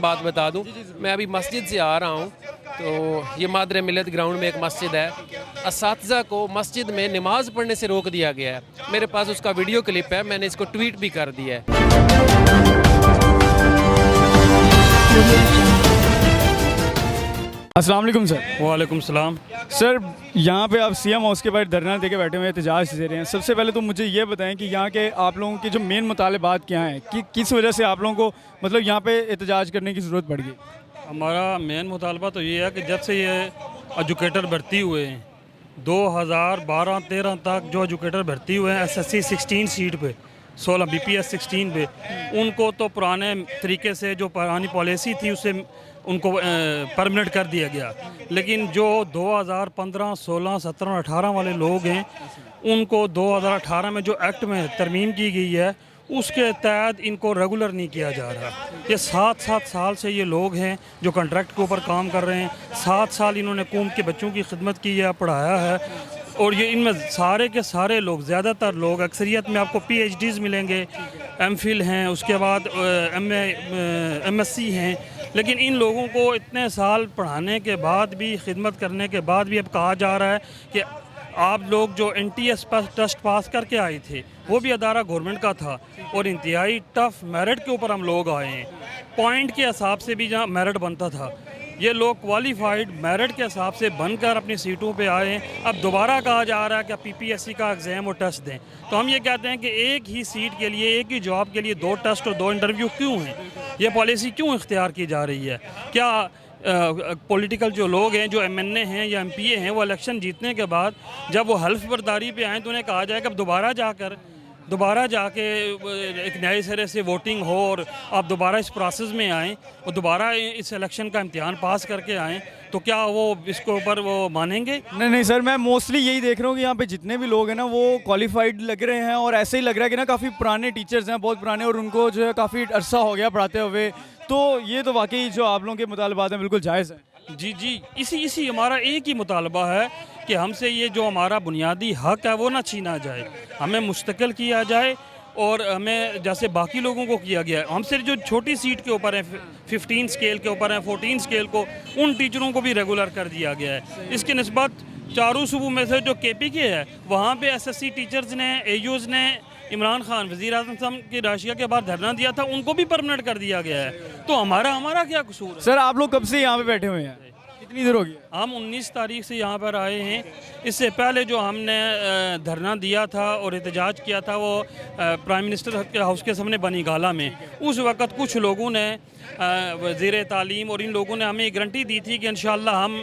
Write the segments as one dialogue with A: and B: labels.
A: बात बता दूं, मैं अभी मस्जिद से आ रहा हूं, तो ये मादर मिलत ग्राउंड में एक मस्जिद है। असातिज़ा को मस्जिद में नमाज़ पढ़ने से रोक दिया गया है। मेरे पास उसका वीडियो क्लिप है, मैंने इसको ट्वीट भी कर दिया है।
B: अस्सलाम वालेकुम सर।
C: वालेकुम सलाम।
B: सर यहाँ पे आप सीएम हाउस के बाहर धरना देके बैठे हुए एहतजाज दे रहे हैं। सबसे पहले तो मुझे ये बताएं कि यहाँ के आप लोगों के जो मेन मुतालबात क्या हैं, कि किस वजह से आप लोगों को मतलब यहाँ पे एहतजाज करने की ज़रूरत पड़ गई?
C: हमारा मेन मुतालबा तो ये है कि जब से ये एजुकेटर भर्ती हुए हैं 2012-13 तक जो एजुकेटर भर्ती हुए हैं एसएससी 16 सीट पे 16 बीपीएस 16 पे, उनको तो पुराने तरीके से जो पुरानी पॉलिसी थी उससे उनको परमानेंट कर दिया गया। लेकिन जो 2015, 16, 17 और 18 वाले लोग हैं उनको 2018 में जो एक्ट में तरमीम की गई है उसके तहत इनको रेगुलर नहीं किया जा रहा। ये 7 साल से ये लोग हैं जो कॉन्ट्रैक्ट के ऊपर काम कर रहे हैं। 7 साल इन्होंने कौम के बच्चों की खिदमत की है, पढ़ाया है, और ये इनमें सारे के सारे लोग, ज़्यादातर लोग, अक्सरियत में आपको PhDs मिलेंगे, MPhil हैं, उसके बाद MSc हैं। लेकिन इन लोगों को इतने साल पढ़ाने के बाद भी, खिदमत करने के बाद भी अब कहा जा रहा है कि आप लोग जो NTS टेस्ट पास करके आए थे वो भी अदारा गवर्नमेंट का था और इंतहाई टफ मेरिट के ऊपर हम लोग आए हैं। पॉइंट के हिसाब से भी जहाँ मेरिट बनता था, ये लोग क्वालिफाइड मेरिट के हिसाब से बनकर अपनी सीटों पे आए हैं। अब दोबारा कहा जा रहा है कि PPSC का एग्ज़ाम और टेस्ट दें। तो हम ये कहते हैं कि एक ही सीट के लिए, एक ही जॉब के लिए 2 टेस्ट और 2 इंटरव्यू क्यों हैं? ये पॉलिसी क्यों इख्तियार की जा रही है? क्या पॉलिटिकल जो लोग हैं, जो MNA हैं या MPA हैं, वो इलेक्शन जीतने के बाद जब वो हल्फ बर्दारी पे आएँ तो उन्हें कहा जाए कि अब दोबारा जाके एक नए सिरे से वोटिंग हो और आप दोबारा इस प्रोसेस में आएँ और दोबारा इस इलेक्शन का इम्तिहान पास करके आएँ, तो क्या वो इसके ऊपर वो मानेंगे?
B: नहीं सर, मैं मोस्टली यही देख रहा हूँ कि यहाँ पे जितने भी लोग हैं ना वो क्वालिफाइड लग रहे हैं, और ऐसे ही लग रहा है कि ना काफ़ी पुराने टीचर्स हैं, बहुत पुराने, और उनको जो है काफ़ी अरसा हो गया पढ़ाते हुए। तो ये तो वाकई जो आप लोगों के मुतालबात हैं बिल्कुल जायज़ है।
C: जी, इसी हमारा एक ही मुतालबा है कि हमसे ये जो हमारा बुनियादी हक है वो ना छीना जाए, हमें मुस्तकिल किया जाए, और हमें जैसे बाकी लोगों को किया गया है। हमसे जो छोटी सीट के ऊपर है, 15 स्केल के ऊपर है, 14 स्केल को, उन टीचरों को भी रेगुलर कर दिया गया है। इसकी निस्बत चारों सूबों में से जो KPK है वहाँ पे SSC टीचर्स ने, AUs ने इमरान खान वज़ीर आज़म की राशिया के बाद धरना दिया था, उनको भी परमानेंट कर दिया गया है। तो हमारा क्या कसूर है?
B: सर आप लोग कब से यहाँ पे बैठे हुए हैं, कितनी देर होगी?
C: हम 19 तारीख से यहाँ पर आए हैं। इससे पहले जो हमने धरना दिया था और एहतजाज किया था वो प्राइम मिनिस्टर के हाउस के सामने बनी गाला में। उस वक़्त कुछ लोगों ने, वज़ीर तालीम और इन लोगों ने हमें गारंटी दी थी कि इंशाअल्लाह हम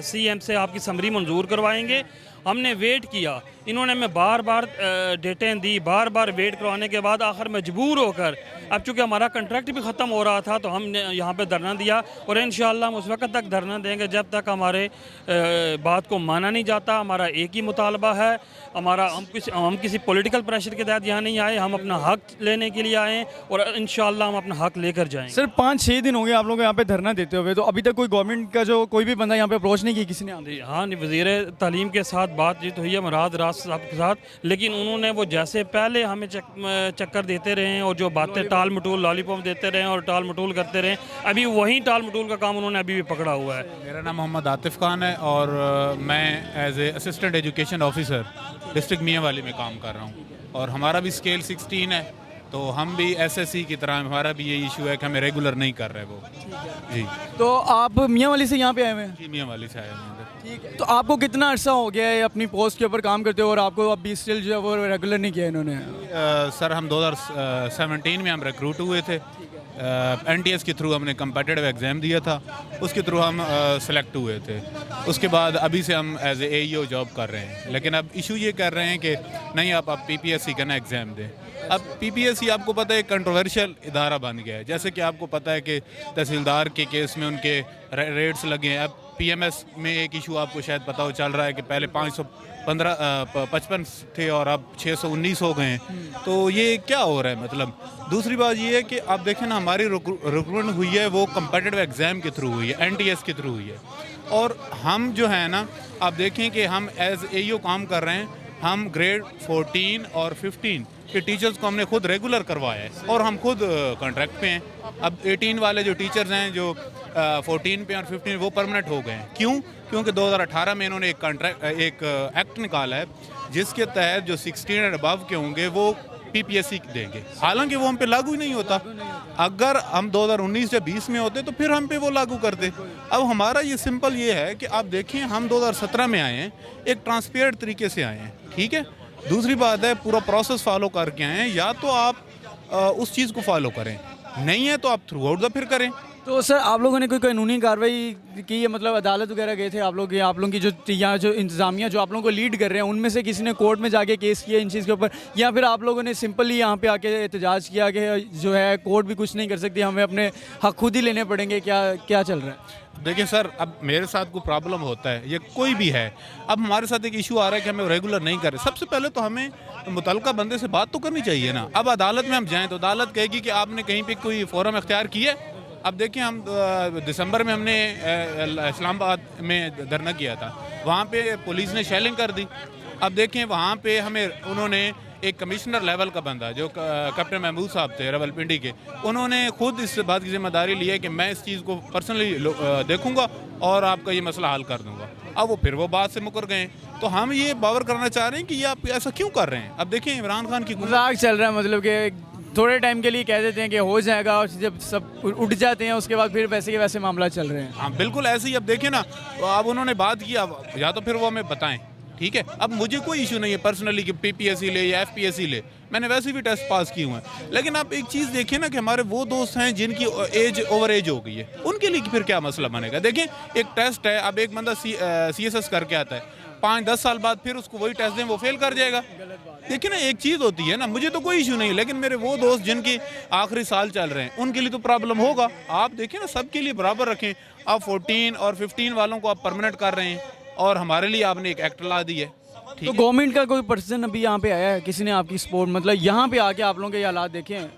C: CM से आपकी समरी मंजूर करवाएंगे। हमने वेट किया, इन्होंने हमें बार डेटें दी, बार वेट करवाने के बाद आखिर मजबूर होकर, अब चूँकि हमारा कॉन्ट्रैक्ट भी ख़त्म हो रहा था, तो हमने यहाँ पे धरना दिया, और इंशाअल्लाह हम उस वक्त तक धरना देंगे जब तक हमारे बात को माना नहीं जाता। हमारा एक ही मुतालबा है, हम किसी पॉलिटिकल प्रेशर के तहत यहाँ नहीं आए, हम अपना हक लेने के लिए आए और इंशाअल्लाह हम अपना हक लेकर जाएंगे।
B: सर 5-6 दिन हो गए आप लोग यहाँ पे धरना देते हुए, तो अभी तक कोई गवर्नमेंट का जो कोई भी बंदा यहाँ पे अप्रोच नहीं की किसी ने?
C: हाँ, वज़ीर तालीम के साथ बातचीत हुई है, मुराद राज साहब के साथ, लेकिन उन्होंने वो जैसे पहले हमें चक्कर देते रहे हैं और जो बातें टाल मटोल, लॉलीपॉप देते रहे और टाल मटोल करते रहे, अभी वही टाल मटोल का काम उन्होंने अभी भी पकड़ा हुआ है।
D: मेरा नाम मोहम्मद आतिफ खान है और मैं as a assistant education officer district Mianwali में काम कर रहा हूँ, और हमारा भी स्केल 16 है, तो हम भी SSC की तरह हमारा भी ये इशू है कि हमें रेगुलर नहीं कर रहे वो। जी,
B: तो आप मियांवाली से यहाँ पे आए हुए हैं?
D: जी, मियांवाली से आए हैं।
B: ठीक है, तो आपको कितना अर्सा हो गया है अपनी पोस्ट के ऊपर काम करते हो और आपको अब भी स्टिल जो है वो रेगुलर नहीं किया इन्होंने?
D: सर हम 2017 में हम रिक्रूट हुए थे, NTS के थ्रू हमने कम्पिटिटिव एग्ज़ाम दिया था, उसके थ्रू हम सेलेक्ट हुए थे। उसके बाद अभी से हम एज ए AEO जॉब कर रहे हैं, लेकिन अब इशू ये कर रहे हैं कि नहीं, आप PPSC का ना एग्ज़ाम दें। अब PPSC आपको पता है कंट्रोवर्शियल इदारा बन गया है, जैसे कि आपको पता है कि तहसीलदार के केस में उनके रेट्स लगे हैं। अब PMS में एक इशू आपको शायद पता हो चल रहा है कि पहले 555 थे और अब 619 हो गए हैं। तो ये क्या हो रहा है? मतलब दूसरी बात ये है कि आप देखें ना, हमारी रिक्रूटमेंट हुई है वो कम्पिटिटिव एग्ज़ाम के थ्रू हुई है, NTS के थ्रू हुई है, और हम जो है ना, आप देखें कि हम एज AEO काम कर रहे हैं। हम ग्रेड 14 और 15 कि टीचर्स को हमने खुद रेगुलर करवाया है और हम खुद कॉन्ट्रैक्ट पे हैं। अब 18 वाले जो टीचर्स हैं जो 14 पे और 15 वो परमानेंट हो गए हैं। क्यों? क्योंकि 2018 में इन्होंने एक एक्ट निकाला है जिसके तहत जो 16 एंड अबव के होंगे वो PPSC देंगे, हालांकि वो हम पे लागू ही नहीं होता। अगर हम 2019 या 20 में होते तो फिर हम पे वो लागू करते। अब हमारा ये सिंपल ये है कि आप देखें हम 2017 में आए हैं, एक ट्रांसपेरेंट तरीके से आए हैं, ठीक है। दूसरी बात है पूरा प्रोसेस फॉलो करके आए हैं, या तो आप उस चीज़ को फॉलो करें, नहीं है तो आप थ्रू आउट द फिर करें।
B: तो सर आप लोगों ने कोई कानूनी कार्रवाई की है, मतलब अदालत वगैरह गए थे आप लोग, या आप लोगों की जो यहाँ जो इंतजामिया जो आप लोगों को लीड कर रहे हैं उनमें से किसी ने कोर्ट में जाके केस किया इन चीज़ के ऊपर, या फिर आप लोगों ने सिंपली यहाँ पे आके एहतजाज किया कि जो है कोर्ट भी कुछ नहीं कर सकती, हमें अपने हक खुद ही लेने पड़ेंगे? क्या चल रहा है?
D: देखिए सर, अब मेरे साथ कोई प्रॉब्लम होता है, ये कोई भी है, अब हमारे साथ एक इशू आ रहा है कि हमें रेगुलर नहीं कर रहे, सबसे पहले तो हमें मुतल्लिका बंदे से बात तो करनी चाहिए ना। अब अदालत में हम जाएं तो अदालत कहेगी कि आपने कहीं पे कोई फोरम इख्तियार किया है। अब देखिए हम दिसंबर में हमने इस्लामाबाद में धरना किया था, वहाँ पे पुलिस ने शेलिंग कर दी। अब देखें वहाँ पे हमें उन्होंने एक कमिश्नर लेवल का बंदा जो कैप्टन महमूद साहब थे रावलपिंडी के, उन्होंने खुद इस बात की जिम्मेदारी ली है कि मैं इस चीज़ को पर्सनली देखूंगा और आपका ये मसला हल कर दूंगा। अब वो फिर वो बात से मुकर गए। तो हम ये बावर करना चाह रहे हैं कि ये आप ऐसा क्यों कर रहे हैं। अब देखें इमरान खान की
B: मजाक चल रहा है, मतलब कि थोड़े टाइम के लिए कह देते हैं कि हो जाएगा और जब सब उठ जाते हैं उसके बाद फिर वैसे के वैसे मामला चल रहे हैं।
D: हाँ बिल्कुल ऐसे ही। अब देखें ना, अब उन्होंने बात की, अब या तो फिर वो हमें बताएं, ठीक है। अब मुझे कोई इशू नहीं है पर्सनली कि PPSC ले या FPSC ले, मैंने वैसे भी टेस्ट पास किए हुए हैं। लेकिन आप एक चीज़ देखें ना कि हमारे वो दोस्त हैं जिनकी एज ओवर एज हो गई है, उनके लिए फिर क्या मसला बनेगा। देखें एक टेस्ट है, अब एक बंदा CSS करके आता है, 5-10 साल बाद फिर उसको वही टेस्ट दें वो फेल कर जाएगा। देखिए ना एक चीज़ होती है ना, मुझे तो कोई इशू नहीं है, लेकिन मेरे वो दोस्त जिनकी आखिरी साल चल रहे हैं उनके लिए तो प्रॉब्लम होगा। आप देखिए ना सबके लिए बराबर रखें। आप 14 और 15 वालों को आप परमानेंट कर रहे हैं और हमारे लिए आपने एक एक्ट ला दी है।
B: तो गवर्नमेंट का कोई पर्सन अभी यहाँ पे आया है, किसी ने आपकी सपोर्ट, मतलब यहाँ पे आके आप लोगों के हालात देखे हैं?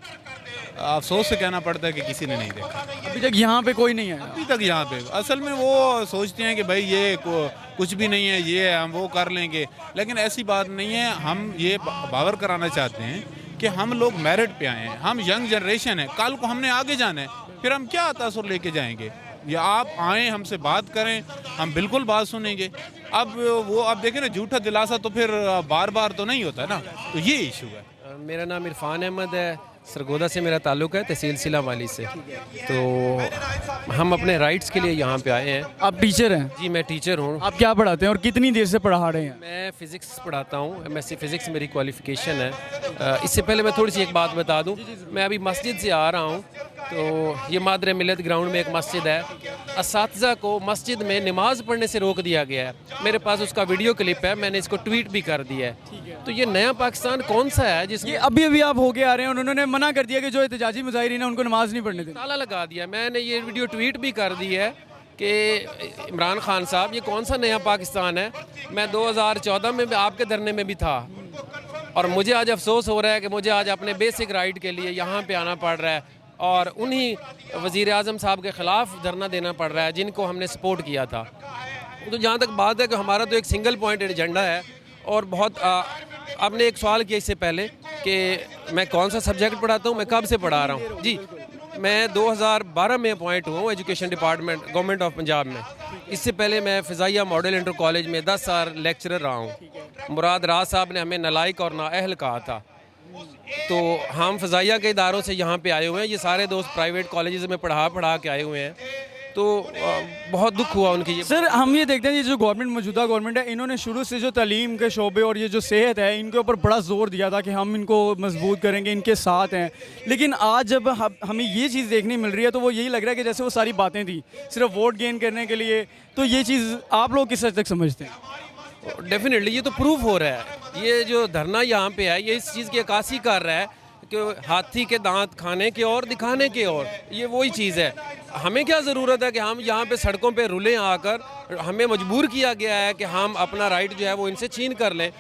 D: अफसोस से कहना पड़ता है कि किसी ने नहीं देखा
B: अभी तक यहाँ पे कोई नहीं आया।
D: अभी तक यहाँ पे। असल में वो सोचते हैं कि भाई ये कुछ भी नहीं है, ये हम वो कर लेंगे, लेकिन ऐसी बात नहीं है। हम ये बावर कराना चाहते हैं कि हम लोग मेरिट पे आए हैं, हम यंग जनरेशन है, कल को हमने आगे जाना है, फिर हम क्या तासुर लेके जाएंगे। या आप आएँ हमसे बात करें, हम बिल्कुल बात सुनेंगे। अब वो आप देखें ना झूठा दिलासा तो फिर बार बार तो नहीं होता ना, तो ये इशू है।
A: मेरा नाम इरफान अहमद है, सरगोदा से मेरा ताल्लुक़ है, तहसील सिला वाली से। तो हम अपने राइट्स के लिए यहाँ पे आए हैं।
B: आप टीचर हैं?
A: जी मैं टीचर हूँ।
B: आप क्या पढ़ाते हैं और कितनी देर से पढ़ा रहे हैं?
A: मैं फ़िज़िक्स पढ़ाता हूँ, MSc फ़िज़िक्स मेरी क्वालिफ़िकेशन है। इससे पहले मैं थोड़ी सी एक बात बता दूँ, मैं अभी मस्जिद से आ रहा हूँ, तो ये मादर मिलत ग्राउंड में एक मस्जिद है, असातिज़ा को मस्जिद में नमाज़ पढ़ने से रोक दिया गया है। मेरे पास उसका वीडियो क्लिप है, मैंने इसको ट्वीट भी कर दिया है। तो ये नया पाकिस्तान कौन सा है जिसमें
B: अभी आप होके आ रहे हैं, उन्होंने मना कर दिया कि जो एहतजाजी मुजाहिरीन है उनको नमाज नहीं पढ़ने देनी।
A: ताला लगा दिया। मैंने ये वीडियो ट्वीट भी कर दी है कि इमरान खान साहब ये कौन सा नया पाकिस्तान है। मैं 2014 में आपके धरने में भी था और मुझे आज अफसोस हो रहा है कि मुझे आज अपने बेसिक राइट के लिए यहाँ पे आना पड़ रहा है और उन्हीं वज़ीर आज़म साहब के ख़िलाफ़ धरना देना पड़ रहा है जिनको हमने सपोर्ट किया था। तो जहाँ तक बात है कि हमारा तो एक सिंगल पॉइंट एजेंडा है और बहुत आपने एक सवाल किया इससे पहले कि मैं कौन सा सब्जेक्ट पढ़ाता हूँ, मैं कब से पढ़ा रहा हूँ। जी मैं 2012 में अपॉइंट हुआ हूँ education department government of Punjab में। इससे पहले मैं फ़िज़ाइया मॉडल इंटर कॉलेज में 10 साल लेक्चरर रहा हूँ। मुराद राज साहब ने हमें नालायक और नाअहल कहा था। तो हम फ़िज़ाइया के इदारों से यहाँ पे आए हुए हैं, ये सारे दोस्त प्राइवेट कॉलेजेस में पढ़ा के आए हुए हैं। तो बहुत दुख हुआ उनकी। ये
B: सर हम ये देखते हैं ये जो गवर्नमेंट मौजूदा गवर्नमेंट है, इन्होंने शुरू से जो तालीम के शोबे और ये जो सेहत है इनके ऊपर बड़ा जोर दिया था कि हम इनको मजबूत करेंगे, इनके साथ हैं। लेकिन आज जब हमें ये चीज़ देखने मिल रही है तो वो यही लग रहा है कि जैसे वो सारी बातें थी सिर्फ वोट गेन करने के लिए। तो ये चीज़ आप लोग किस हद तक समझते हैं?
A: डेफिनेटली ये तो प्रूफ हो रहा है। ये जो धरना यहाँ पे है ये इस चीज़ की अक्कासी कर रहा है कि हाथी के दांत खाने के और दिखाने के और, ये वही चीज़ है। हमें क्या ज़रूरत है कि हम यहाँ पे सड़कों पे रुलें आकर, हमें मजबूर किया गया है कि हम अपना राइट जो है वो इनसे छीन कर लें।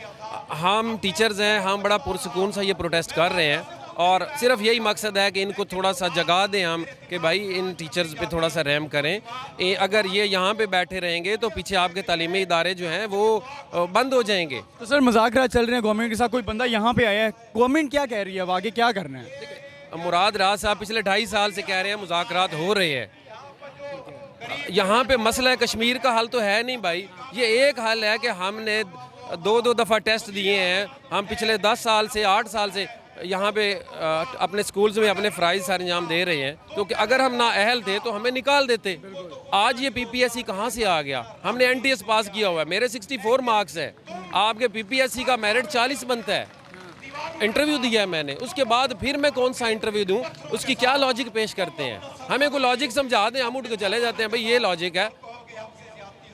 A: हम टीचर्स हैं, हम बड़ा पुरसकून सा ये प्रोटेस्ट कर रहे हैं और सिर्फ यही मकसद है कि इनको थोड़ा सा जगा दें हम कि भाई इन टीचर्स पे थोड़ा सा रहम करें। अगर ये यहाँ पे बैठे रहेंगे तो पीछे आपके तालीमी इदारे जो हैं वो बंद हो जाएंगे।
B: तो सर मुज़ाकरात चल रहे हैं गवर्नमेंट के साथ, कोई बंदा यहाँ पे आया है, गवर्नमेंट क्या कह रही है, अब आगे क्या करना है?
A: मुराद राज साहब पिछले 2.5 साल से कह रहे हैं मुज़ाकरात हो रहे हैं। यहाँ पे मसला कश्मीर का हल तो है नहीं भाई, ये एक हल है कि हमने 2 दफ़ा टेस्ट दिए हैं, हम पिछले 10 साल से 8 साल से यहाँ पे अपने स्कूल्स में अपने फ़राइज़ सर अंजाम दे रहे हैं। तो अगर हम ना अहल थे तो हमें निकाल देते। आज ये PPSC कहाँ से आ गया? हमने NTS पास किया हुआ है, मेरे 64 मार्क्स है, आपके PPSC का मेरिट 40 बनता है। इंटरव्यू दिया है मैंने, उसके बाद फिर मैं कौन सा इंटरव्यू दूं? उसकी क्या लॉजिक पेश करते हैं? हमें कोई लॉजिक समझा दें, हम उठ के चले जाते हैं, भाई ये लॉजिक है।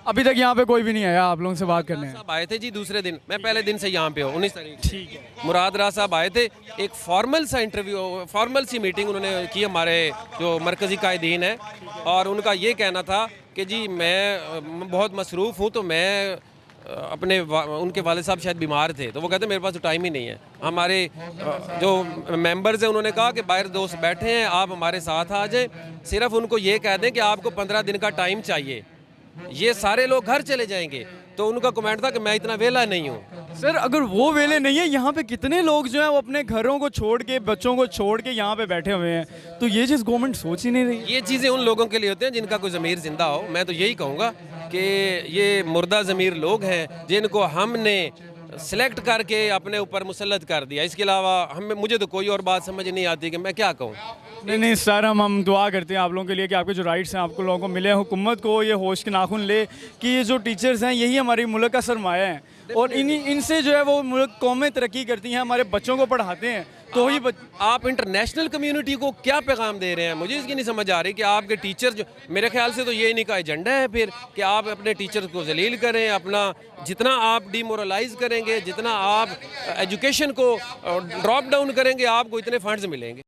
B: अभी तक यहाँ पे कोई भी नहीं आया आप लोगों से बात करने?
A: साहब आए थे जी दूसरे दिन, मैं पहले दिन से यहाँ पे हूँ, 19 तारीख। ठीक है, मुराद राज साहब आए थे, एक फॉर्मल सा इंटरव्यू, फॉर्मल सी मीटिंग उन्होंने की हमारे जो मरकज़ी कायदीन है, और उनका ये कहना था कि जी मैं बहुत मसरूफ़ हूँ, तो मैं अपने उनके वाले साहब शायद बीमार थे, तो वो कहते मेरे पास तो टाइम ही नहीं है। हमारे जो मेंबर्स हैं उन्होंने कहा कि बाहर दोस्त बैठे हैं, आप हमारे साथ आ जाएं, सिर्फ उनको ये कह दें कि आपको 15 दिन का टाइम चाहिए, ये सारे लोग घर चले जाएंगे। तो उनका कमेंट था कि मैं इतना वेला नहीं हूँ।
B: सर अगर वो वेले नहीं है, यहाँ पे कितने लोग जो हैं वो अपने घरों को छोड़ के, बच्चों को छोड़ के यहाँ पे बैठे हुए हैं, तो ये चीज़ गवर्नमेंट सोच ही नहीं रही।
A: ये चीज़ें उन लोगों के लिए होती हैं जिनका कोई ज़मीर ज़िंदा हो। मैं तो यही कहूँगा कि ये मुर्दा ज़मीर लोग हैं जिनको हमने सेलेक्ट करके अपने ऊपर मुसल्लत कर दिया। इसके अलावा मुझे तो कोई और बात समझ नहीं आती कि मैं क्या कहूँ।
B: नहीं सर, हम दुआ करते हैं आप लोगों के लिए कि आपके जो राइट्स हैं आपको लोगों को मिले, हुकूमत को ये होश के नाखून ले कि ये जो टीचर्स हैं यही हमारी मुल्क का सरमाया है, और इनसे जो है वो मुल्क कौमें तरक्की करती हैं, हमारे बच्चों को पढ़ाते हैं। तो ही
A: आप इंटरनेशनल कम्युनिटी को क्या पैगाम दे रहे हैं? मुझे इसकी नहीं समझ आ रही कि आपके टीचर जो, मेरे ख्याल से तो ये इन्हीं का एजेंडा है फिर कि आप अपने टीचर्स को जलील करें। अपना जितना आप डिमोरलाइज करेंगे, जितना आप एजुकेशन को ड्रॉप डाउन करेंगे, आपको इतने फंड्स मिलेंगे।